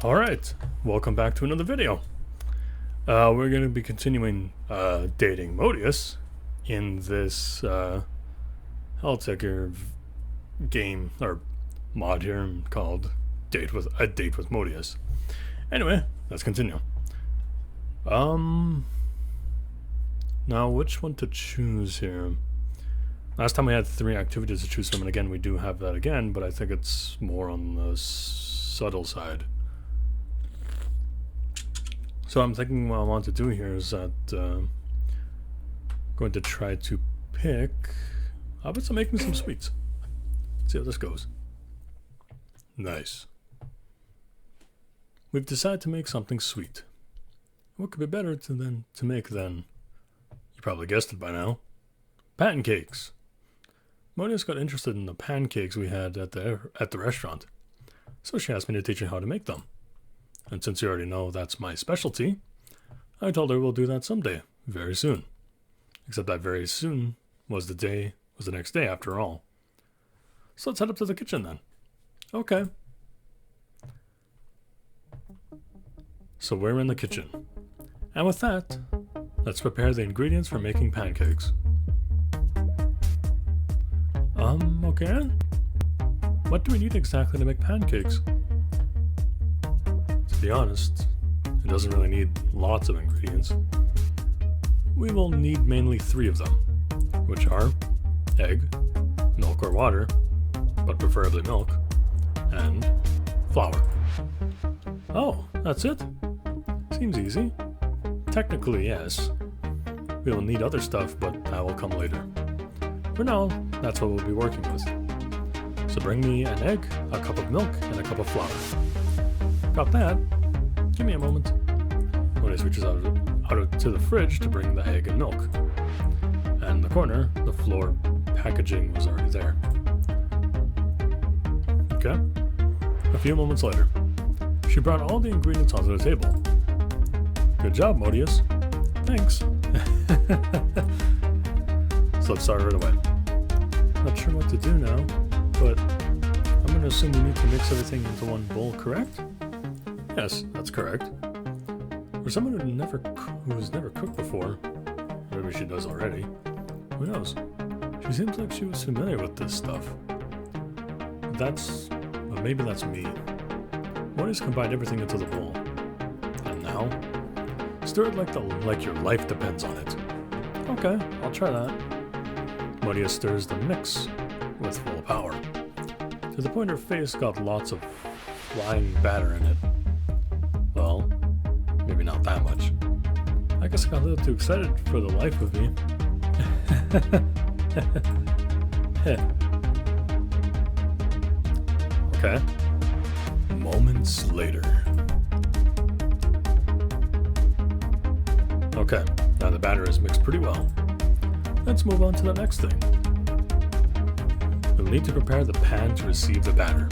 Alright, welcome back to another video. We're going to be continuing dating Modeus in this Hellticker game, or mod here called A Date with Modeus. Anyway, let's continue. Now which one to choose here? Last time we had 3 activities to choose from, and again we do have that again, but I think it's more on the subtle side. So I'm thinking what I want to do here is that going to try to pick. How about making some sweets? Let's see how this goes. Nice. We've decided to make something sweet. What could be better to make than, you probably guessed it by now, pancakes. Modeus got interested in the pancakes we had at the restaurant, so she asked me to teach her how to make them. And since you already know that's my specialty, I told her we'll do that someday, very soon. Except that very soon was the next day after all. So let's head up to the kitchen then. Okay. So we're in the kitchen. And with that, let's prepare the ingredients for making pancakes. Okay. What do we need exactly to make pancakes? To be honest, it doesn't really need lots of ingredients. We will need mainly 3 of them, which are egg, milk or water, but preferably milk, and flour. Oh, that's it? Seems easy. Technically, yes. We will need other stuff, but that will come later. For now, that's what we'll be working with. So bring me an egg, a cup of milk, and a cup of flour. Got that? Give me a moment. Modeus reaches out to the fridge to bring the egg and milk. And in the corner, the flour packaging was already there. Okay. A few moments later, she brought all the ingredients onto the table. Good job, Modeus. Thanks. So let's start right away. Not sure what to do now, but I'm going to assume we need to mix everything into one bowl, correct? Yes, that's correct. For someone who's never cooked before, maybe she does already, who knows? She seems like she was familiar with this stuff. But maybe that's me. Modeus combined everything into the bowl. And now, stir it like your life depends on it. Okay, I'll try that. Modeus stirs the mix with full power, to the point her face got lots of flying batter in it. Well, maybe not that much. I guess I got a little too excited for the life of me. Okay. Moments later. Okay, now the batter is mixed pretty well. Let's move on to the next thing. We'll need to prepare the pan to receive the batter,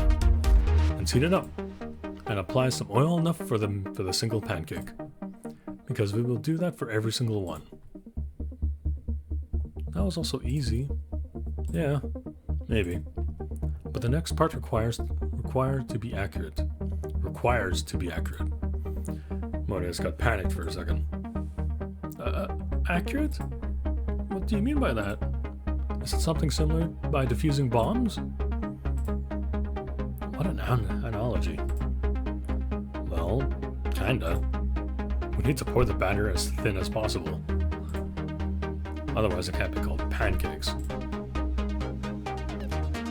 and heat it up, and apply some oil enough for the single pancake, because we will do that for every single one. That was also easy. Yeah, maybe. But the next part requires to be accurate. Modeus got panicked for a second. Accurate? What do you mean by that? Is it something similar by defusing bombs? What an analogy. Well, kinda. We need to pour the batter as thin as possible. Otherwise it can't be called pancakes.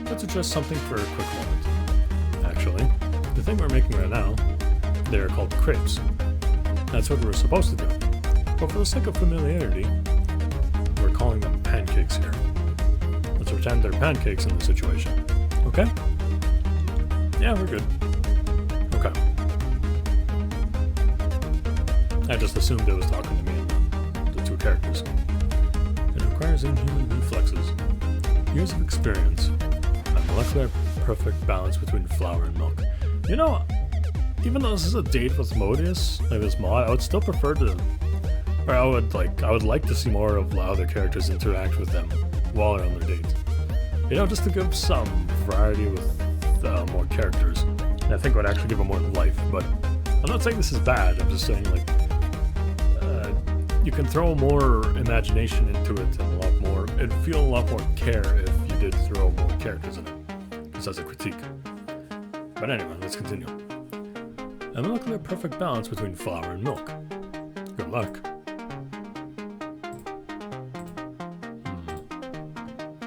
Let's adjust something for a quick moment. Actually, the thing we're making right now, they're called crepes. That's what we're supposed to do. But for the sake of familiarity, we're calling them pancakes here. Let's pretend they're pancakes in this situation. Okay? Yeah, we're good. Okay. I just assumed it was talking to me and the 2 characters. It requires inhuman reflexes, years of experience, and molecular perfect balance between flour and milk. You know, even though this is a date with Modeus, like this mod, I would still prefer to, or I would like to see more of how the characters interact with them while they're on their date. You know, just to give some variety with more characters. And I think it would actually give them more life, but I'm not saying this is bad. I'm just saying, like, you can throw more imagination into it and a lot more. It'd feel a lot more care if you did throw more characters in it. Just as a critique. But anyway, let's continue. I'm looking at a perfect balance between flour and milk. Good luck.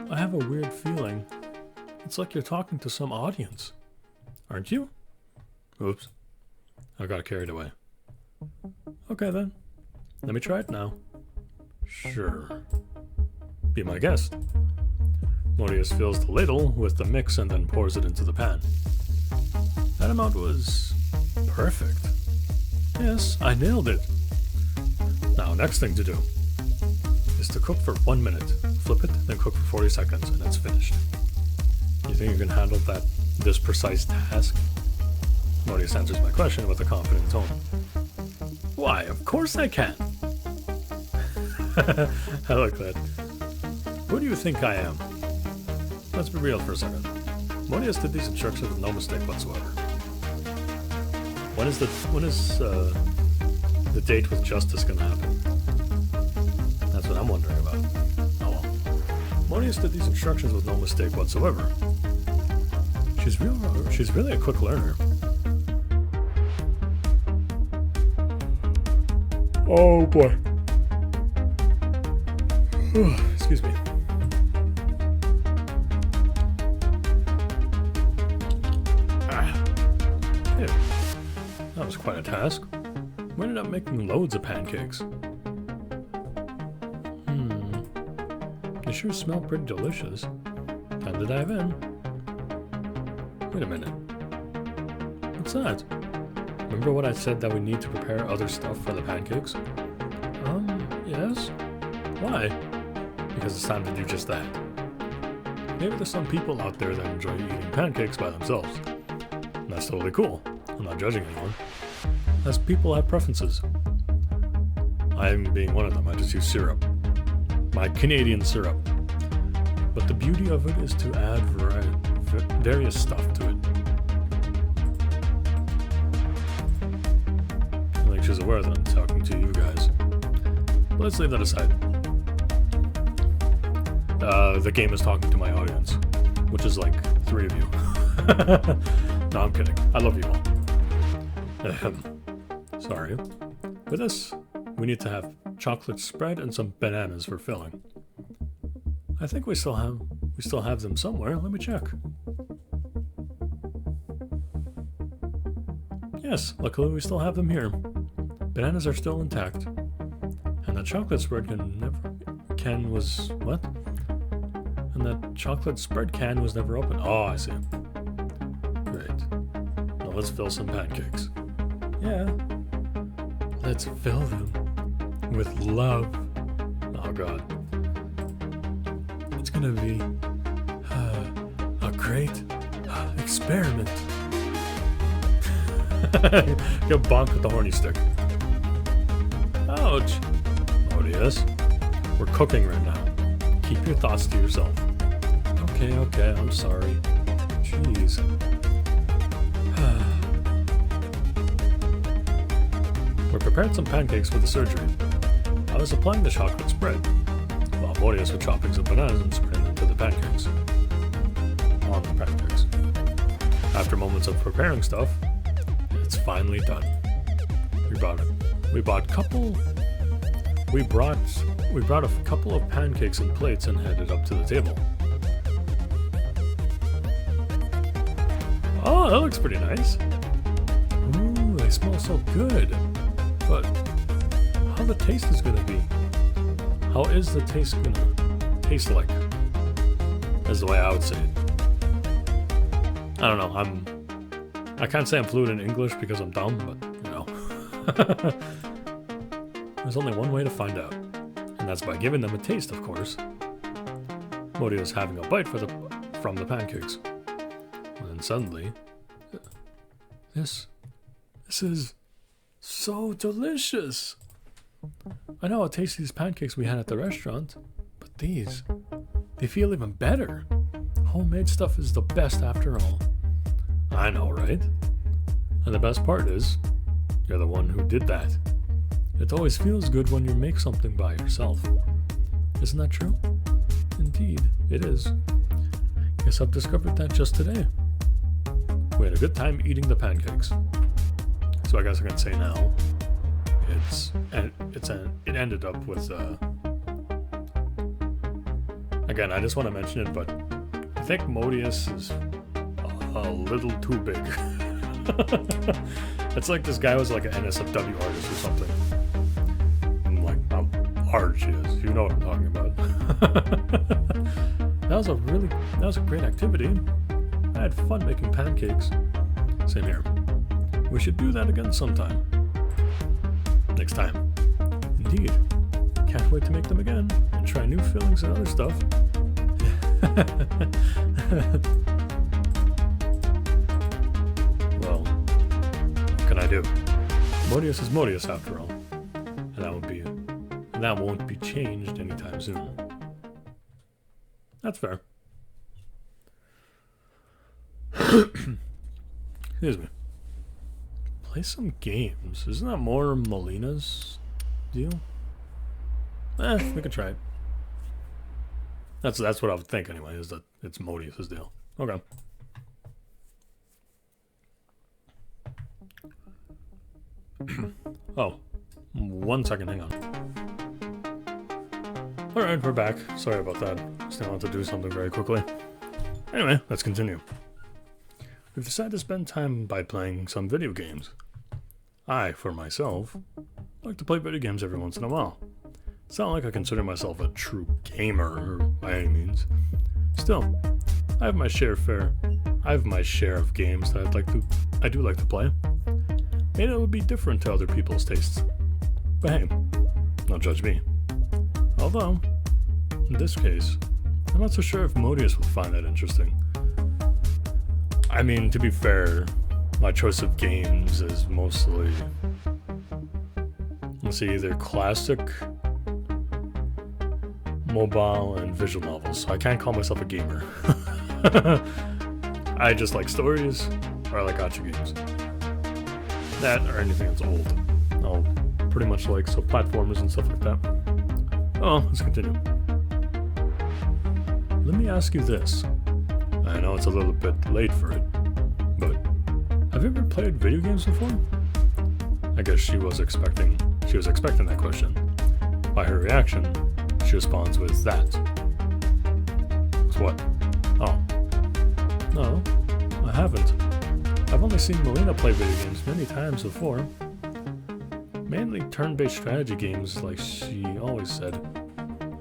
I have a weird feeling. It's like you're talking to some audience. Aren't you? Oops. I got carried away. Okay then. Let me try it now. Sure. Be my guest. Modeus fills the ladle with the mix and then pours it into the pan. That amount was perfect. Yes, I nailed it. Now, next thing to do is to cook for 1 minute. Flip it, then cook for 40 seconds, and it's finished. You think you can handle this precise task? Modeus answers my question with a confident tone. Why, of course I can. I like that. Who do you think I am? Let's be real for a second. Modeus did these instructions with no mistake whatsoever. When is the date with Justice gonna happen? That's what I'm wondering about. Oh well. Modeus did these instructions with no mistake whatsoever. She's really a quick learner. Oh boy. Excuse me. Hey, that was quite a task. We ended up making loads of pancakes. They sure smell pretty delicious. Time to dive in. Wait a minute. What's that? Remember what I said that we need to prepare other stuff for the pancakes? Yes? Why? Because it's time to do just that. Maybe there's some people out there that enjoy eating pancakes by themselves. And that's totally cool. I'm not judging anyone. As people have preferences. I'm being one of them. I just use syrup. My Canadian syrup. But the beauty of it is to add various stuff to it. Like she's aware that I'm talking to you guys. But let's leave that aside. The game is talking to my audience, which is like 3 of you. No, I'm kidding. I love you all. Sorry. For this, we need to have chocolate spread and some bananas for filling. I think we still have them somewhere. Let me check. Yes, luckily we still have them here. Bananas are still intact. And the chocolate spread And that chocolate spread can was never opened. Oh, I see. Great. Now let's fill some pancakes. Yeah. Let's fill them with love. Oh god. It's gonna be a great experiment. Go bonk with the horny stick. Ouch. Modeus, we're cooking right now. Keep your thoughts to yourself. Okay, I'm sorry. Jeez. We prepared some pancakes for the surgery. I was applying the chocolate spread, while Modeus was chopping some bananas and spreading them to the pancakes. On the pancakes. After moments of preparing stuff, it's finally done. We brought a couple of pancakes and plates and headed up to the table. Oh, that looks pretty nice. Ooh, they smell so good. But how the taste is gonna be? How is the taste gonna taste like? Is the way I would say it. I don't know. I can't say I'm fluent in English because I'm dumb, but you know. There's only one way to find out, and that's by giving them a taste, of course. Modeus is having a bite from the pancakes. And then suddenly, this is so delicious. I know how tasty these pancakes we had at the restaurant, but these, they feel even better. Homemade stuff is the best after all. I know, right? And the best part is, You're the one who did that. It always feels good when you make something by yourself. Isn't that true? Indeed, it is. Guess I've discovered that just today. We had a good time eating the pancakes. So I guess I can say now, it ended up with, again, I just want to mention it, but I think Modeus is a little too big. It's like this guy was like an NSFW artist or something. And like how hard she is. You know what I'm talking about. That was a great activity. I had fun making pancakes. Same here. We should do that again sometime. Next time. Indeed. Can't wait to make them again and try new fillings and other stuff. Well, what can I do? Modeus is Modeus after all. And that won't be changed anytime soon. That's fair. Excuse me. Play some games. Isn't that more Melina's deal? We could try it. That's what I would think anyway, is that it's Modeus' deal. Okay. Oh. 1 second, hang on. Alright, we're back. Sorry about that. Still want to do something very quickly. Anyway, let's continue. We've decided to spend time by playing some video games. I, for myself, like to play video games every once in a while. It's not like I consider myself a true gamer by any means. Still, I have my share of games that I do like to play. Maybe it would be different to other people's tastes. But hey, don't judge me. Although, in this case, I'm not so sure if Modeus will find that interesting. I mean, to be fair, my choice of games is mostly, let's see, either classic, mobile, and visual novels. So I can't call myself a gamer. I just like stories, or I like gacha games. That or anything that's old. I'll pretty much like, so platformers and stuff like that. Oh, let's continue. Let me ask you this. I know it's a little bit late for it, but have you ever played video games before? I guess she was expecting that question. By her reaction, she responds with that. So what? Oh. No, I haven't. I've only seen Melina play video games many times before. Mainly turn-based strategy games, like she always said.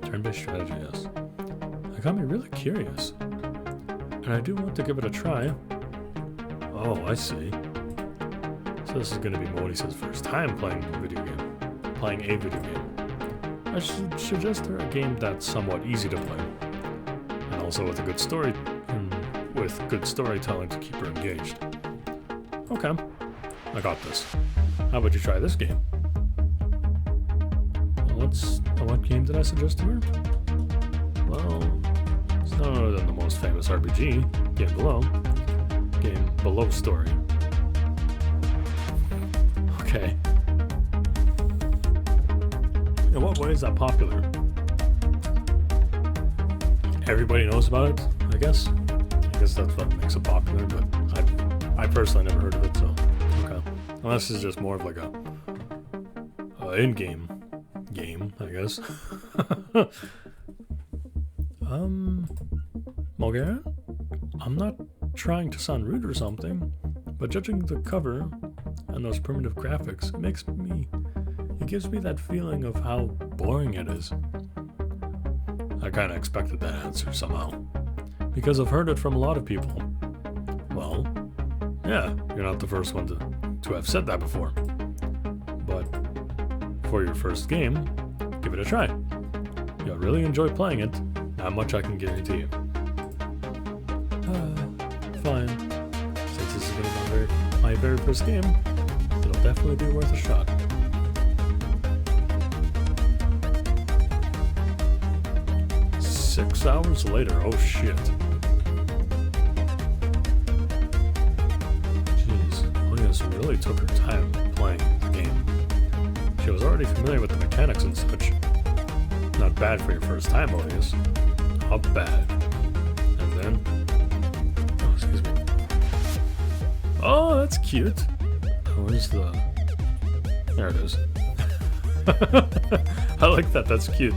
Turn-based strategy, yes. That got me really curious. And I do want to give it a try. Oh, I see. So this is going to be Modeus' first time playing a video game. I should suggest her a game that's somewhat easy to play. And also with a good story, with good storytelling to keep her engaged. Okay, I got this. How about you try this game? What game did I suggest to her? Well, it's none other than the most famous RPG, Game Below Story. Okay. In what way is that popular? Everybody knows about it, I guess. I guess that's what makes it popular, but I personally never heard of it, so okay. Unless it's just more of like a in-game game, I guess. Mulgarian? I'm not trying to sound rude or something, but judging the cover and those primitive graphics, it gives me that feeling of how boring it is. I kinda expected that answer somehow, because I've heard it from a lot of people. Well, yeah, you're not the first one to have said that before. But for your first game, give it a try. You'll really enjoy playing it, that much I can guarantee you. Fine. Since this is going to be my very first game, it'll definitely be worth a shot. Six hours later, oh shit. Jeez, Modeus really took her time playing the game. She was already familiar with the mechanics and such. Not bad for your first time, Modeus. Not bad. And then... Oh, excuse me. Oh, that's cute. Where's the... There it is. I like that. That's cute.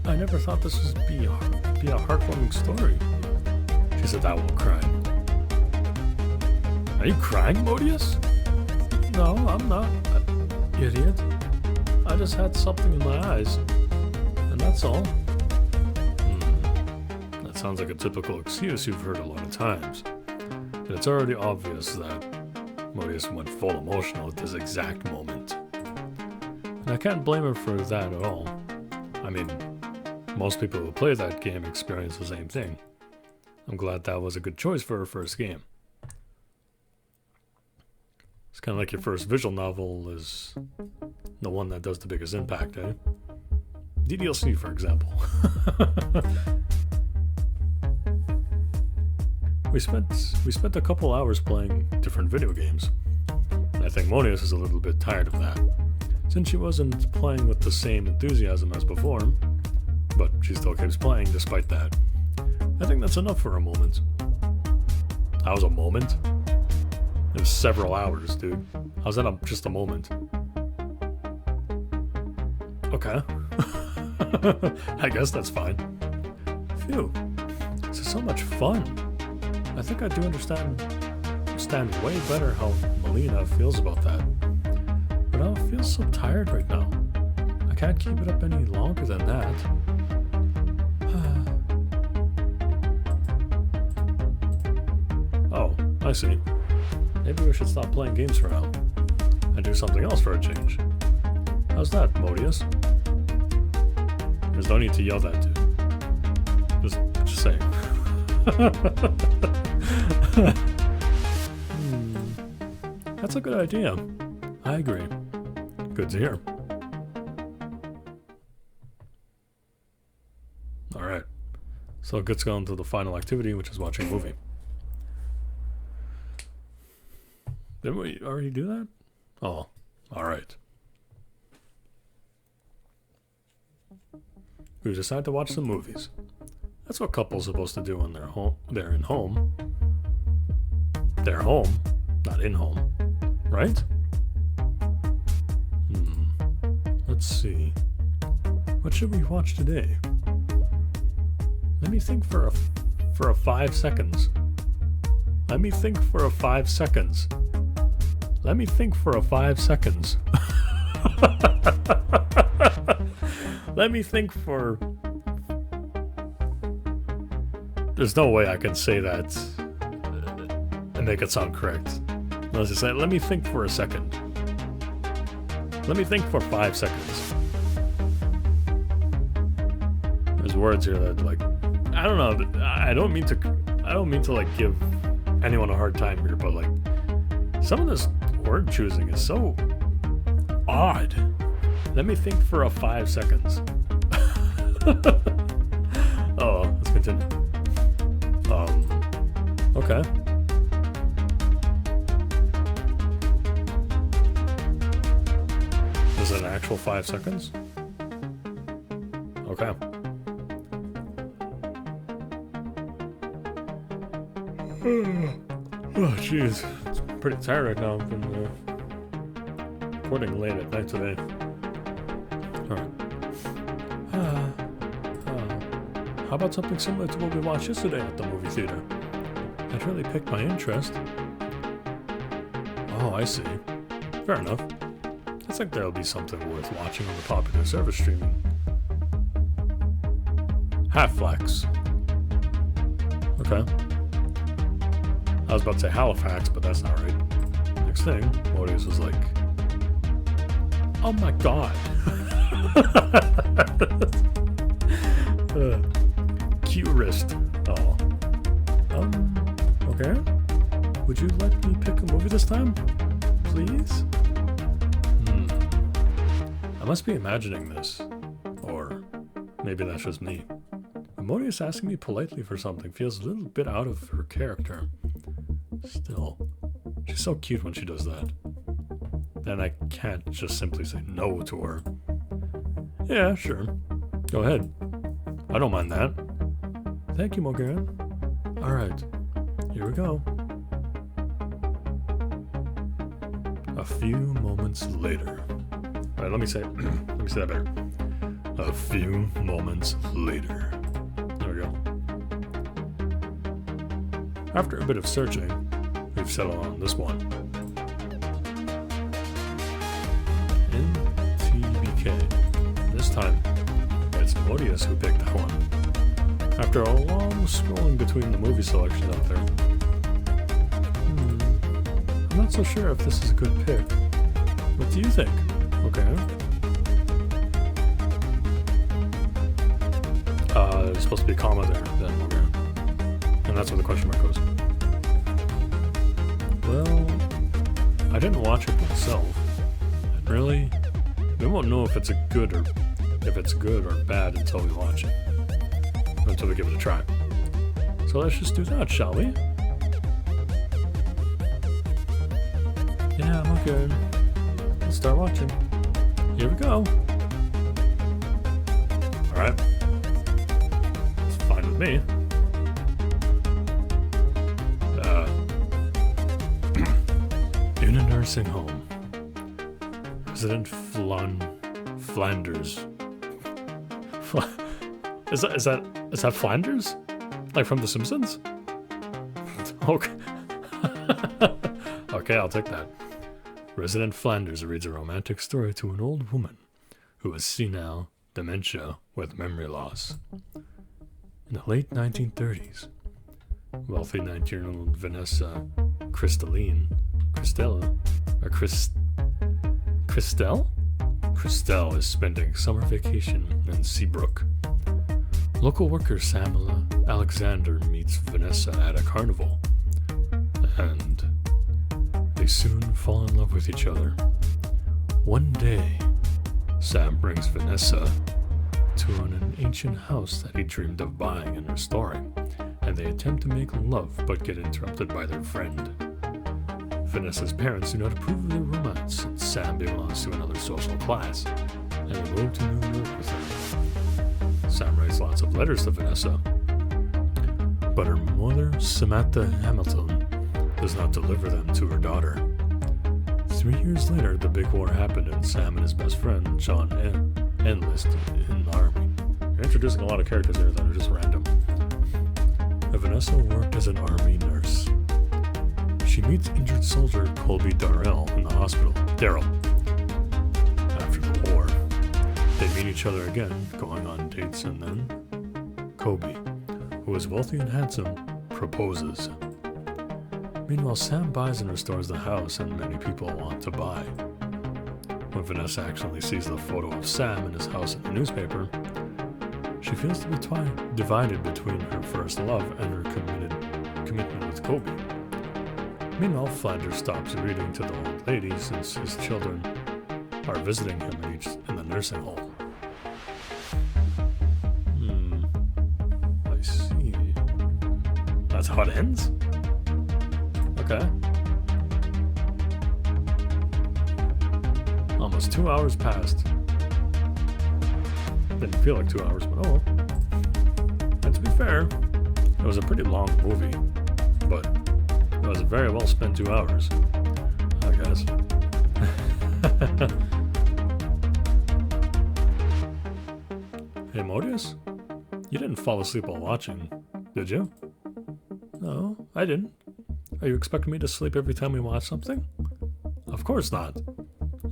I never thought this would be a heartwarming story. She said, I will cry. Are you crying, Modeus? No, I'm not. Idiot. I just had something in my eyes. And that's all. That sounds like a typical excuse you've heard a lot of times. But it's already obvious that Modeus went full emotional at this exact moment. And I can't blame her for that at all. I mean, most people who play that game experience the same thing. I'm glad that was a good choice for her first game. It's kind of like your first visual novel is the one that does the biggest impact, eh? DDLC, for example. We spent a couple hours playing different video games. And I think Modeus is a little bit tired of that, since she wasn't playing with the same enthusiasm as before, but she still keeps playing despite that. I think that's enough for a moment. That was a moment? It was several hours, dude. How's that just a moment? Okay. I guess that's fine. Phew. This is so much fun. I think I do understand way better how Melina feels about that. But I feel so tired right now. I can't keep it up any longer than that. Oh, I see. Maybe we should stop playing games for now and do something else for a change. How's that, Modeus? There's no need to yell that, dude. Just saying. That's a good idea. I agree. Good to hear. Alright. So let's go into the final activity, which is watching a movie. Didn't we already do that? Oh, alright. We decide to watch some movies. That's what couples are supposed to do when they're home. They're in home. They're home, not in home, right? Let's see. What should we watch today? Let me think for a 5 seconds. Let me think for a 5 seconds. Let me think for a 5 seconds. Let me think for... There's no way I can say that and make it sound correct. Let's just say, let me think for a second. Let me think for 5 seconds. There's words here that, like, I don't know. I don't mean to like give anyone a hard time here, but like some of this word choosing is so odd. Let me think for a 5 seconds. Oh, let's continue. Okay. Is it an actual 5 seconds? Okay. Oh, jeez. It's pretty tired right now. I've been recording late at night today. Alright. How about something similar to what we watched yesterday at the movie theater? That really piqued my interest. Oh, I see. Fair enough. I think there'll be something worth watching on the popular service streaming. Half-Flax. Okay. I was about to say Halifax, but that's not right. Next thing, Modeus was like, oh my god. Cute wrist. Oh. Okay. Would you let me pick a movie this time? Please? I must be imagining this. Or maybe that's just me. Modeus asking me politely for something feels a little bit out of her character. Still, she's so cute when she does that. And I can't just simply say no to her. Yeah, sure. Go ahead. I don't mind that. Thank you, Morgan. Alright, here we go. A few moments later. Alright, let me say that better. A few moments later. There we go. After a bit of searching, we've settled on this one. NTBK. This time, it's Modeus who picked that one. After a long scrolling between the movie selections out there. I'm not so sure if this is a good pick. What do you think? Okay. There's supposed to be a comma there, then okay. And that's where the question mark goes. Well, I didn't watch it myself. And really, we won't know if it's good or bad until we watch it. Until we give it a try. So let's just do that, shall we? Yeah, I'm okay. Let's start watching. Here we go. Alright. It's fine with me. In a nursing home. Resident Flanders. Is that Flanders? Like from The Simpsons? Okay. Okay, I'll take that. Resident Flanders reads a romantic story to an old woman who has senile dementia with memory loss. In the late 1930s, wealthy 19-year-old Vanessa Christelle is spending summer vacation in Seabrook. Local worker Samela Alexander meets Vanessa at a carnival, and they soon fall in love with each other. One day, Sam brings Vanessa to an ancient house that he dreamed of buying and restoring, and they attempt to make love but get interrupted by their friend. Vanessa's parents do not approve of their romance, and Sam belongs to another social class, and they move to New York with her. Sam writes lots of letters to Vanessa, but her mother, Samantha Hamilton, does not deliver them to her daughter. 3 years later, the big war happened, and Sam and his best friend, John, enlisted in the army. You're introducing a lot of characters here that are just random. Vanessa worked as an army nurse. She meets injured soldier Colby Darrell in the hospital. Daryl. After the war, they meet each other again, going on dates, and then Colby, who is wealthy and handsome, proposes. Meanwhile, Sam buys and restores the house, and many people want to buy. When Vanessa actually sees the photo of Sam and his house in the newspaper, she feels to be divided between her first love and her commitment with Colby. Meanwhile, Flanders stops reading to the old lady since his children are visiting him in the nursing home. I see. That's how it ends? Okay. Almost 2 hours passed. Didn't feel like 2 hours, but oh. And to be fair, it was a pretty long movie, but it was a very well spent 2 hours, I guess. Hey, Modeus? You didn't fall asleep while watching, did you? No, I didn't. Are you expecting me to sleep every time we watch something? Of course not.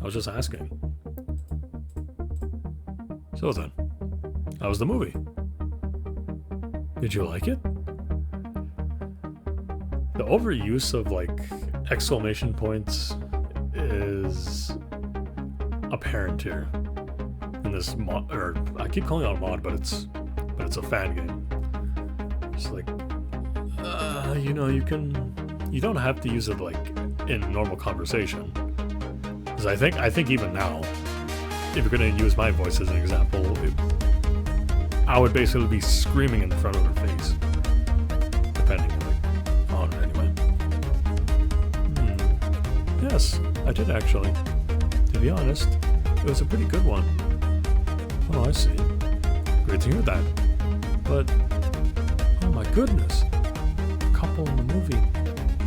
I was just asking. So then, how was the movie? Did you like it? The overuse of exclamation points is apparent here in this mod, or I keep calling it a mod, but it's a fan game. It's like, you don't have to use it in normal conversation. Because I think even now, if you're gonna use my voice as an example, I would basically be screaming in the front of her face. Depending on it anyway. Yes, I did actually. To be honest, it was a pretty good one. Oh, I see. Great to hear that. But, oh my goodness. A couple in the movie,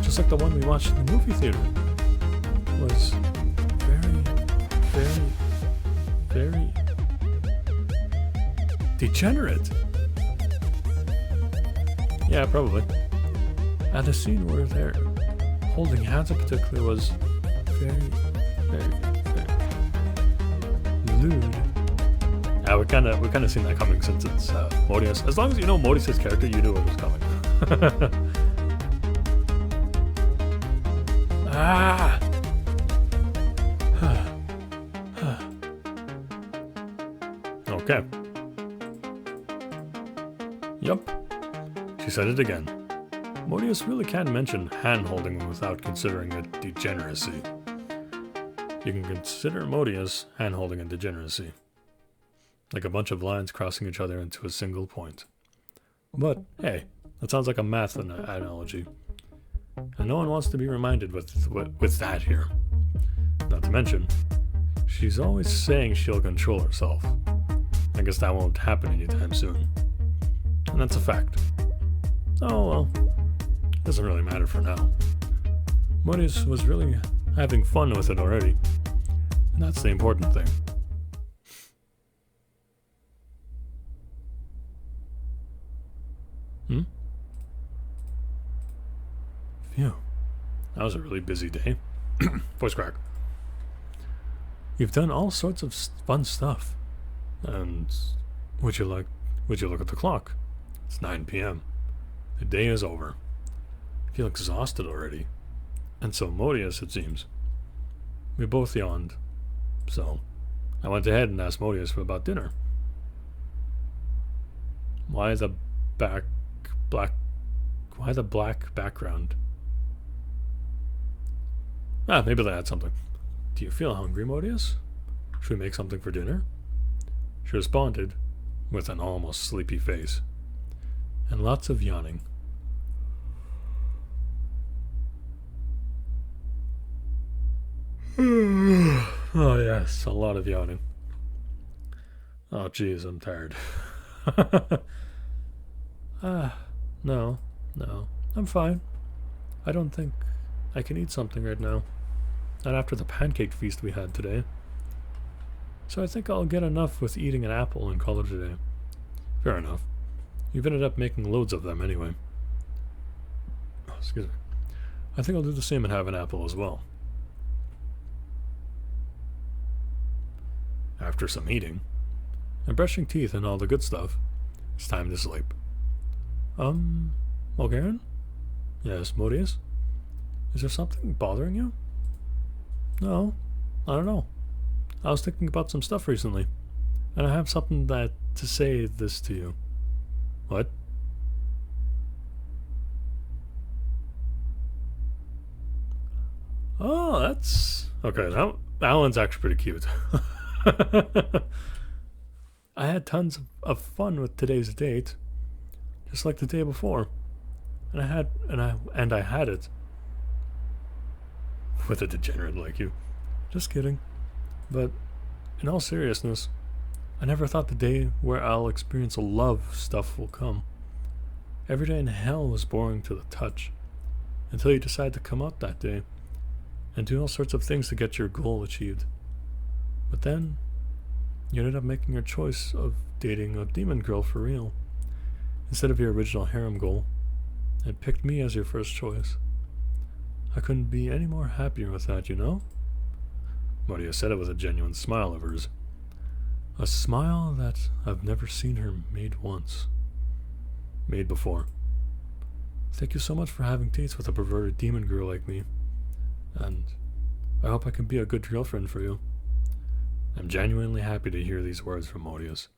just like the one we watched in the movie theater, was very degenerate. Yeah, probably. And the scene where they're holding hands in particular was very lewd. Yeah, we kind of seen that coming since it's Modeus. As long as you know Modeus' character, you knew it was coming. Ah. Okay. Yup. She said it again. Modeus really can't mention hand-holding without considering it degeneracy. You can consider Modeus hand-holding a degeneracy. Like a bunch of lines crossing each other into a single point. But, hey, that sounds like a math analogy. And no one wants to be reminded with that here. Not to mention, she's always saying she'll control herself. I guess that won't happen anytime soon. And that's a fact. Oh well, doesn't really matter for now. Modeus was really having fun with it already. And that's the important thing. Phew. That was a really busy day. Voice crack. You've done all sorts of fun stuff. And would you look at the clock? It's 9 p.m. The day is over. I feel exhausted already. And so Modeus, it seems. We both yawned. So I went ahead and asked Modeus about dinner. Why the black background? Maybe that had something. Do you feel hungry, Modeus? Should we make something for dinner? She responded with an almost sleepy face and lots of yawning. Oh yes, a lot of yawning. Oh geez, I'm tired. No, I'm fine. I don't think I can eat something right now. Not after the pancake feast we had today. So I think I'll get enough with eating an apple and call it a day. Fair enough. You've ended up making loads of them anyway. Oh, excuse me. I think I'll do the same and have an apple as well. After some eating, and brushing teeth and all the good stuff, it's time to sleep. Mulgaren? Yes, Modeus? Is there something bothering you? No, I don't know. I was thinking about some stuff recently, and I have something to say this to you. What? Oh, that's... Okay, that one's actually pretty cute. I had tons of fun with today's date, just like the day before, and I had it with a degenerate like you. Just kidding. But in all seriousness, I never thought the day where I'll experience a love stuff will come. Every day in hell was boring to the touch, until you decide to come out that day and do all sorts of things to get your goal achieved. But then, you ended up making your choice of dating a demon girl for real, instead of your original harem goal, and picked me as your first choice. I couldn't be any more happier with that, you know? Modeus said it with a genuine smile of hers. A smile that I've never seen her made before. Thank you so much for having dates with a perverted demon girl like me, and I hope I can be a good girlfriend for you. I'm genuinely happy to hear these words from Modeus.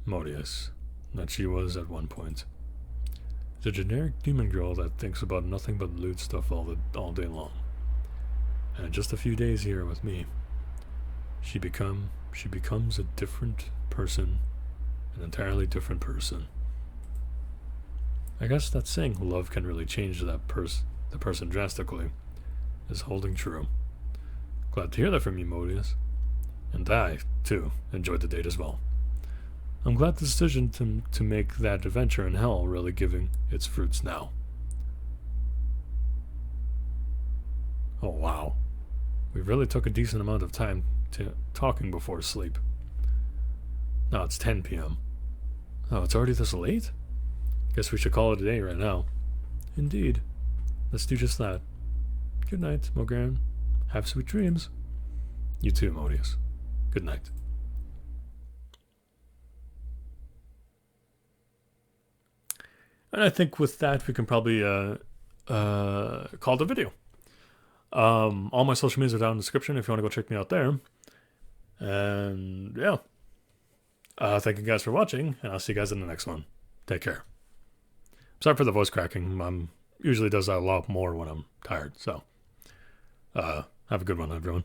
Modeus, that she was at one point. The generic demon girl that thinks about nothing but lewd stuff all day long. And in just a few days here with me, she becomes a different person an entirely different person. I guess that saying love can really change the person drastically is holding true. Glad to hear that from you, Modeus. And I, too, enjoyed the date as well. I'm glad the decision to make that adventure in hell really giving its fruits now. Oh wow. We really took a decent amount of time talking before sleep. Now it's 10 p.m. Oh, it's already this late? Guess we should call it a day right now. Indeed. Let's do just that. Good night, Mogran. Have sweet dreams. You too, Modeus. Good night. And I think with that we can probably call it a video. All my social medias are down in the description if you want to go check me out there. And yeah. Thank you guys for watching, and I'll see you guys in the next one. Take care. Sorry for the voice cracking. I'm usually does that a lot more when I'm tired. So have a good one, everyone.